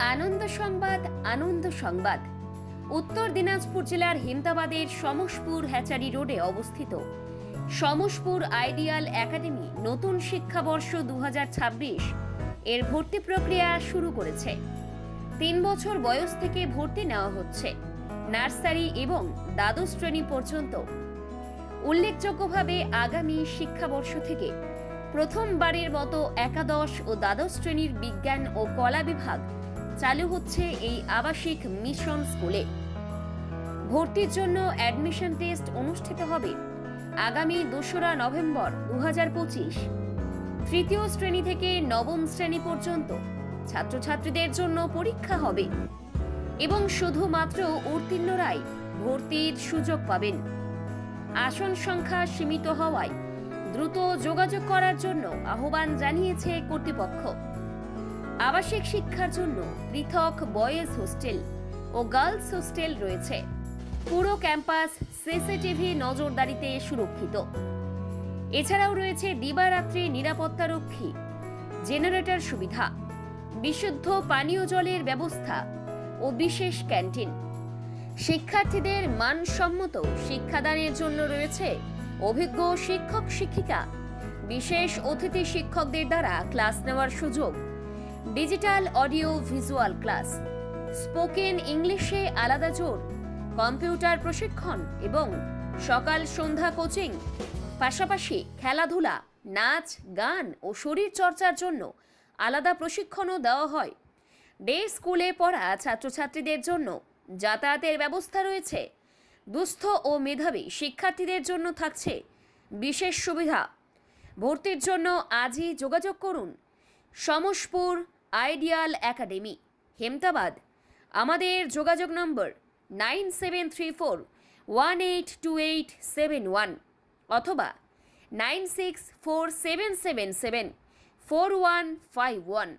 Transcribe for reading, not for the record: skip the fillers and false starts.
আনন্দ সংবাদ আনন্দ সংবাদ উত্তর দিনাজপুর জেলার হেমতাবাদের সমসপুর হ্যাচারি রোডে অবস্থিত সমসপুর আইডিয়াল একাডেমি নতুন শিক্ষাবর্ষ 2026 এর ভর্তি প্রক্রিয়া শুরু করেছে। 3 বছর বয়স থেকে ভর্তি নেওয়া হচ্ছে, নার্সারি এবং দ্বাদশ শ্রেণী পর্যন্ত। উল্লেখযোগ্যভাবে আগামী শিক্ষাবর্ষ থেকে প্রথমবারের মতো একাদশ ও দ্বাদশ শ্রেণীর বিজ্ঞান ও কলা বিভাগ চালু হচ্ছে এই আবাসিক মিশন স্কুলে। ভর্তির জন্য অ্যাডমিশন টেস্ট অনুষ্ঠিত হবে আগামী 2রা নভেম্বর 2025। তৃতীয় শ্রেণী থেকে নবম শ্রেণী পর্যন্ত ছাত্রছাত্রীদের জন্য পরীক্ষা হবে এবং শুধুমাত্র উত্তীর্ণরাই ভর্তির সুযোগ পাবেন। আসন সংখ্যা সীমিত হওয়ায় দ্রুত যোগাযোগ করার জন্য আহ্বান জানিয়েছে কর্তৃপক্ষ। আবাসিক শিক্ষার জন্য পৃথক বয়েজ হোস্টেল ও গার্লস হোস্টেল রয়েছে। পুরো ক্যাম্পাস সিসিটিভি নজরদারিতে সুরক্ষিত। এছাড়াও রয়েছে দিবারাত্রি নিরাপত্তারক্ষী, জেনারেটর সুবিধা, বিশুদ্ধ পানীয় জলের ব্যবস্থা ও বিশেষ ক্যান্টিন। শিক্ষার্থীদের মানসম্মত শিক্ষাদানের জন্য রয়েছে অভিজ্ঞ শিক্ষক শিক্ষিকা, বিশেষ অতিথি শিক্ষকদের দ্বারা ক্লাস নেওয়ার সুযোগ, digital audio visual class, spoken ইংলিশে আলাদা জোর, কম্পিউটার প্রশিক্ষণ এবং সকাল সন্ধ্যা কোচিং। পাশাপাশি খেলাধুলা, নাচ, গান ও শরীর চর্চার জন্য আলাদা প্রশিক্ষণও দেওয়া হয়। ডে স্কুলে পড়া ছাত্রছাত্রীদের জন্য যাতায়াতের ব্যবস্থা রয়েছে। দুস্থ ও মেধাবী শিক্ষার্থীদের জন্য থাকছে বিশেষ সুবিধা। ভর্তির জন্য আজই যোগাযোগ করুন সমসপুর আইডিয়াল একাডেমি, হেমতাবাদ। আমাদের যোগাযোগ নম্বর 9734182871 অথবা 9647774151।